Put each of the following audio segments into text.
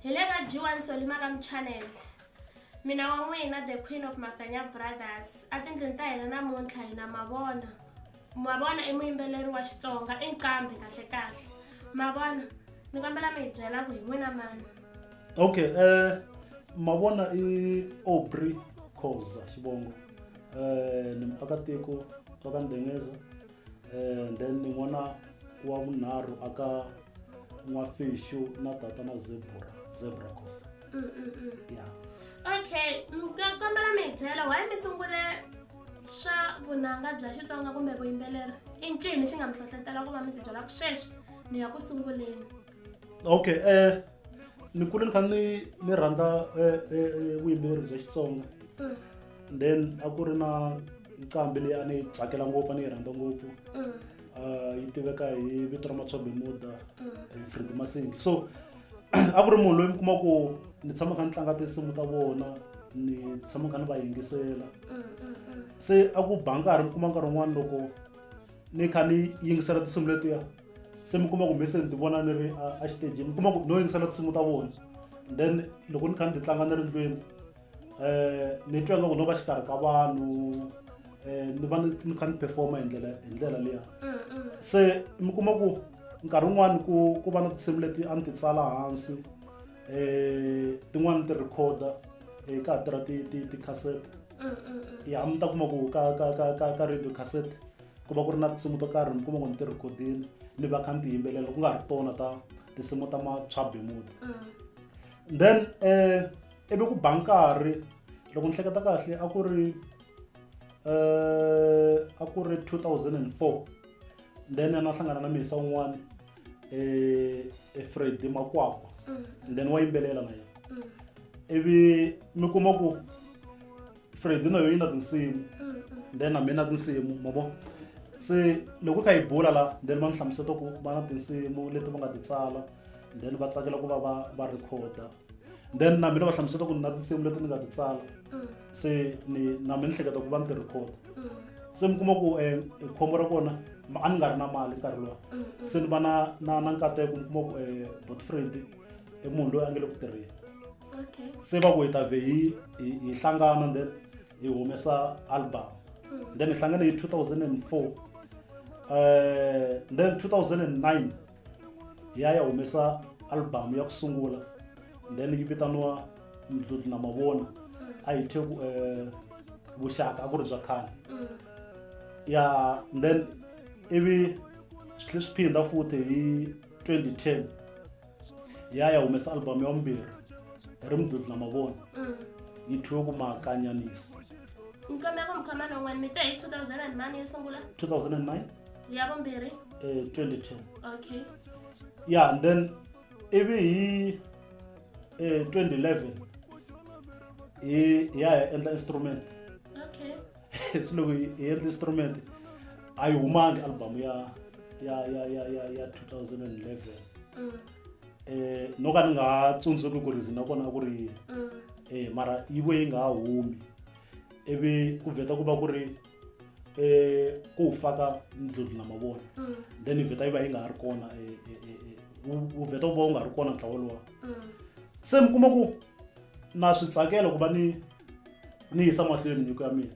Hilega Juan Solimakam channel. Mina wa n'wina the Queen of Mafenya Brothers. Atindleni ta hina namuntlha hina Mavona. Mavona I muyimbeleri wa Xitsonga I Nqambi kahle kahle. Mavona ni kombela mi byela ku hi n'wina mani. Okay, Mavona I Aubrey Khoza Xivongo. Ni muakatiko wa ka Ndengeza. Then ni n'wana wa vunharhu aka N'wafixu na tata na Zebra Khoza. Yeah. Okay, kombela mi byela why mi sungule swa vunanga bya Xitsonga kumbe vuyimbeleri I ncini xi nga mi hlohlotela ku va mi tibyela ku sweswi ni ya ku sunguleni. Okay, ni kule ni kha ni rhandza vuyimbeleri bya Xitsonga. Then a ku ri na nqambi leyi a ni tsakela ngopfu a ni yi rhandza ngopfu. Yi tiveka hi vito ra Matswambe Muda, Fred Masingi. So a ku ri munhu loyi mi kuma ku ni tshama kha ni tlanga tinsimu ta vona, ni tshama kha ni va yingisela. Se a ku ba nkarhi mi kuma nkarhi wun'wana loko ni kha ni yingisela tinsimu letiya, se mi kuma ku mbese ni ti vona ni ri a xitejini, mi kuma ku no yingisela tinsimu ta vona. Then loko ni kha ni ti tlanga ni ri ndlwini, ni twa nga ku no va xikarhi ka vanhu, ni va ni kha ni performa hi ndlela liya. Se mi kuma ku nkarhi wun'wana ku va na tinsimu leti a ni ti tsala hansi, tin'wana ti recorder ka ha tirha ti cassette. Ya mi ta kuma ku ka radio cassette ku va ku ri na tinsimu to karhi mi kuma ku ni ti recordini ni va kha ni ti yimbelela ku nga ri tona ta tinsimu ta Matswambe Muda. Then ivi ku ba nkarhi loko ni hleketa kahle a ku ri 2004. Then na hlangana na misa un'wana Fred Makwakwa. Then wa yimbelela na yena. Ivi mi kuma ku Fred na yoyina tinsimu. Then na mina tinsimu mabo. Se loko kha hi bula la then va ni hlamuseta ku va na tinsimu leti va nga ti tsala, then va tsakela ku va recorder. Then na mina va hlamuseta ku na tinsimu leti ni nga ti tsala. Se na mina hleketa ku va ni ti recorder. Se mi kuma ku khombo ra kona a ni nga ri na mali nkarhi lowa. Se ni va na nkateko mi kuma ku Bot Fred I munhu loyi a nge le ku tirheni. Okay. Se va ku hi ta ve hi hlangana then hi humesa album. Then hi hlangane hi 2004. Then 2009 hi ya humesa album ya ku sungula. Then yi vitaniwa Ndludlu na Mavona. A hi thye vuxaka a ku ri bya khale. Yeah, then ivi swi phinda futhi hi 2010 ya humesa album ya vumbirhi ri Ndludlu na Mavona. Yi thyiwe ku Makanyanisi. Nkombela ku mkhoma lowun'wana mi te hi 2009 yo sungula? 2009? Ya vumbirhi? 2010. Okay. Yeah, and then ivi hi 2011 hi ya endla instrument. Okay. So loko hi endla instrument a yi humangi album ya 2011. No ka ni nga tsundzuki ku reason na kona a ku ri mara yi vuye yi nga ha humi. Ivi ku vheta ku va ku ri ku faka Ndludlu na Mavona. Then yi vheta yi va yi nga ha ri kona, wu vheta ku va wu nga ri kona ntlawa lowa. Se mi kuma ku na swi tsakela ku va ni yisa mahlweni nyiko ya mina.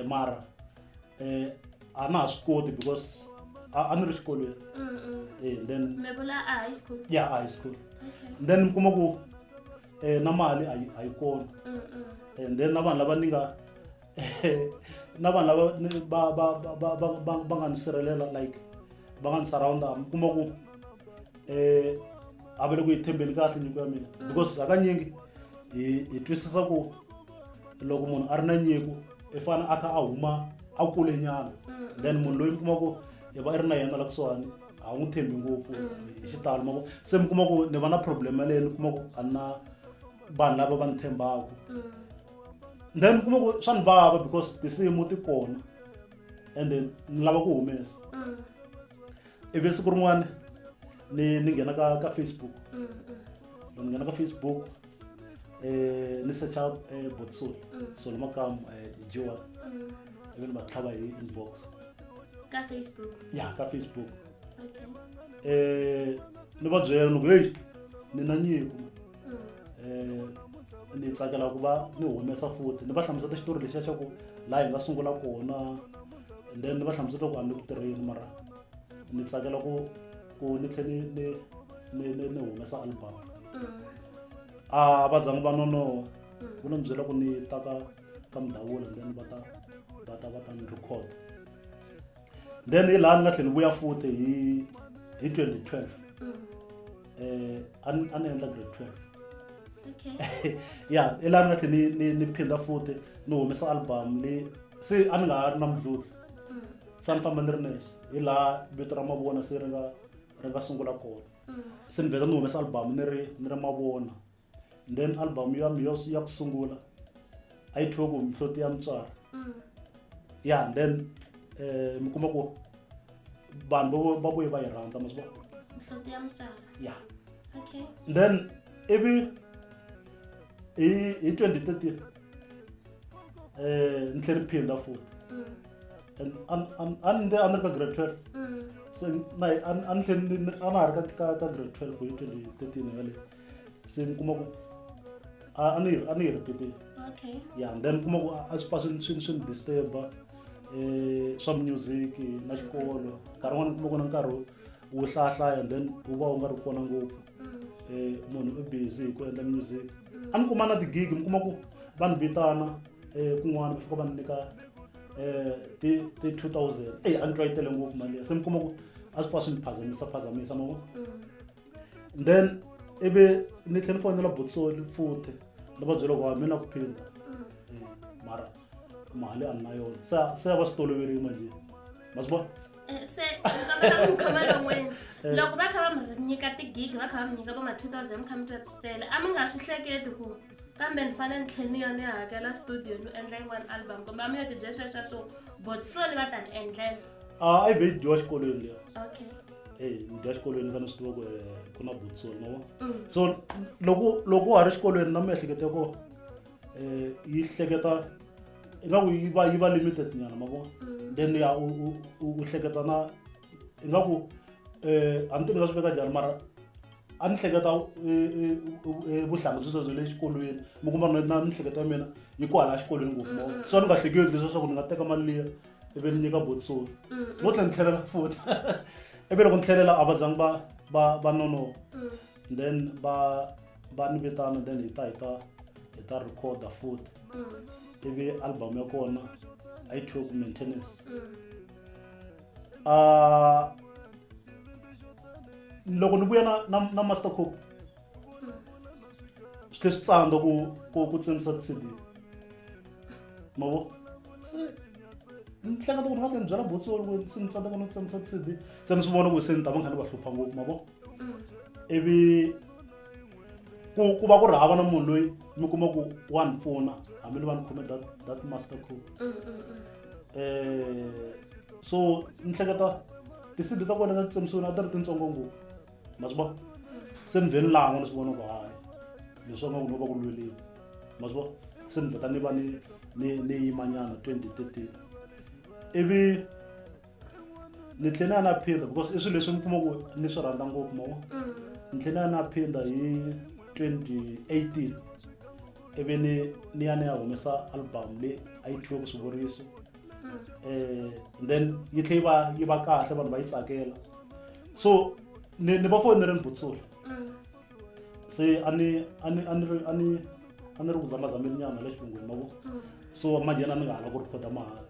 Mara a na ha swi koti because a ni ri xikolweni. Then Mi vula a high school? Yeah, high school. Okay. Then mi kuma ku na mali a yi kona. And then na vanhu lava ni nga na vanhu lava va nga ni sirhelela like va nga ni surrounda, mi kuma ku a va le ku yi tshembeni kahle nyiko ya mina. Because hakanyingi hi twisisa ku loko munhu a ri na nyiko I fane a kha a huma a kule nyana. Then munhu loyi mi kuma ku hi va I ri na yena la kusuhani a wu n'wi tshembi ngopfu hi xitalo mavo. Se mi kuma ku ni va na problem yaleyo, ni kuma ku a ni na vanhu lava va ni tshembaka. Then mi kuma ku swa ni vava because tinsimu ti kona and then ni lava ku humesa. Ivi siku rin'wana ni nghena ka Facebook. Loko ni nghena ka Facebook ni search out Bot Solimakam Juan. Ivi ni va tlhava hi inbox. Ka Facebook? Yeah, ka Facebook. Okay. Ni va byela ni ku hey ni na nyiko ni tsakela ku va ni humesa futhi ni va hlamuseta xitori lexi xa ku laha hi nga sungula kona and then ni va hlamuseta ku a ni ku tirheni mara ni tsakela ku ni tlhela ni humesa album va zangi va nonoha ku ni byela ku ni ta ka Mdavula and then va ta ni record then hi laha ni nga tlhela ni vuya futhi hi 2012 a ni endla grade 12 Okay. yeah ela ni nga tlhela ni phinda futhi ni humesa album leyi se a ni nga ha ri na mdlutlu se a ni famba ni ri nexe hi laha vito ra Mavona se ri nga sungula kona se ni vheta ni humesa album ni ri Mavona then album ya ku sungula a yi thyiwe ku Mihloti ya Mutswari yeah then mi kuma ku vanhu va vuye va yi rhandza ma swi vona Mihloti ya Mutswari. yeah Okay. then ivi hi 2013 ni tlhela ni phinda futhi and a ni ka grade 12 se na a ni tlhela a na ha ri ka grade 12 hi 2013 yale se ni kuma ku a ni yi repeat Okay. yeah and then kuma ku a swi pa swi disturba swa music na xikolo nkarhi wun'wana kuma ku na nkarhi wo hlayahlaya and then u va u nga ri kona ngopfu munhu u busy hi ku endla music a ni kuma na tigig mi kuma ku va ni vitana kun'wana va fika va ni nyika ti 2000 a ni twa yi tele ngopfu mali se mi kuma ku a swi pa swi ni phazamisa ma vona then ivi ni tlhela ni fonela Botsoli futhi ni va byela ku ha mina ku phinda mara mali a ni na yona se va swi toloverile manje ma swi vona Se ndzi ku khama longweni loko va kha va mi nyika tigig va kha va mi nyika va ma 2000 mi kha mi tele a mi nga swi hleketi ku kambe ni fanele ni tlhela ni ya ni ya hakela studio ni endla yin'wana album kumbe a mi yo tibyela sweswo swo Botsoli va ta ni endlela a yi vhe yi dyiwa xikolweni liya okay ni dya xikolweni ka ni swi tiva ku ku na Botsoli ma vona so loko u ha ri xikolweni na miehleketo ya ko yi hleketa ingaku yi va limited nyana ma vona then ya u hleketa na ingaku a ni tivi ni nga swi veka njhani mara a ni hleketa vuhlangi sweswo le xikolweni mi kuma na mihleketo ya mina yi kwala xikolweni ngopfu ma vona so ni nga hleketi leswi swa ku ni nga teka mali liya ivi ni nyika Botsoli no tlhela ni tlhelela futhi ivi loko ni tlhelela a va zangi va nonoha then va ni vitana then hi ta recorda futhi ivi album ya kona a yi thyiwe ku Maintenance loko ni vuya na Master Copy swi tlhe swi tsandza ku tsemisa ti-CD ma vo se ni hleketa ku ni nga tlhela ni byela Botsoli ku se ni tsandzeka no tsemisa ti-CD se ni swi vona ku se ni ta va ni kha ni va hlupha ngopfu ma vo ivi ku va ku ri hava na munhu loyi mi kuma ku wa ni pfuna hambi ni va ni khome that Master Copy so ni hleketa ti-CD ta kona ta tsemisiwini a ti ri tintsongo ngopfu ma swi vona se ni vhe ni lan'wa ni swi vona ku hayi leswi nga ku no va ku lweleni ma swi vona se ni vheta ni va ni yimanyana 2013 ivi ni tlhela na phinda because i swilo leswi mi kuma ku ni swi rhandza ngopfu ma vona ni tlhela na phinda hi 2018 ivi ni ya humesa album leyi a yi thyiwe ku Swivuriso then yi tlhela yi va kahle vanhu va yi tsakela so ni va fonela ni Botsoli se a ni ri ku zamazameni nyana le xilungwini ma vo so manjhe ni nga hala ku rikhoda mahala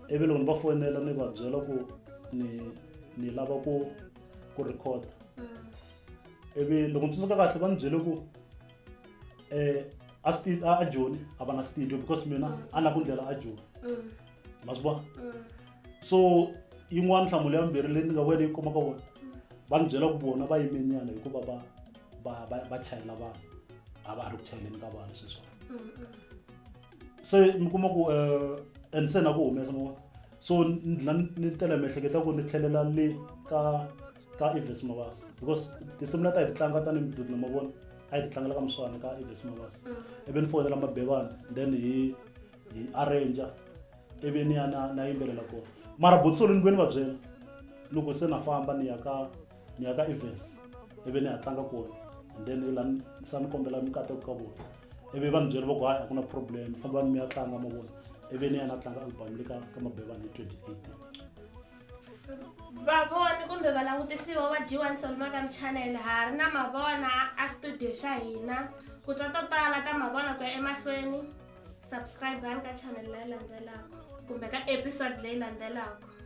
ivi loko ni va fonela ni va byela ku ni lava ku record ivi loko ni tsundzuka kahle va ni byele ku a Joni a va na studio because mina a na ku ndlela a Joni ma swi vona so yin'wana nhlamulo ya mbirhi leyi ni nga wena yi kuma ka vona va ni byela ku vona va yime nyana hikuva va chayela vanhu a va ha ri ku chayeleni ka vanhu sweswo se mi kuma ku and se na ku humesa ma vona so ni tela miehleketo ku ni tlhelela le ka Eves Mabasa because tinsimu leti a hi ti tlanga tani Mdlutlu ma vona a hi ti tlangela ka Muswana ka Eves Mabasa ivi ni fonela Mabebane then hi arrange ivi ni ya na yimbelela kona mara Botsoli ni vuye ni va byela loko se na famba ni ya ka Eves ivi ni ya tlanga kona and then lani sa ni kombela mi kata ka vona ivi va ni byela va ku hayi a ku na problem famba mi ya tlanga ma vona ivi ni ya na tlanga album le ka Mabebane 2018 vavoni kumbe valangutisiwa va G1 Soul Makam channel ha ri na mavona a studio xa hina ku twa to tala ta mavona ku ya emahlweni subscribe ka channel leyi landzelaka kumbe ka episode leyi landzelaka.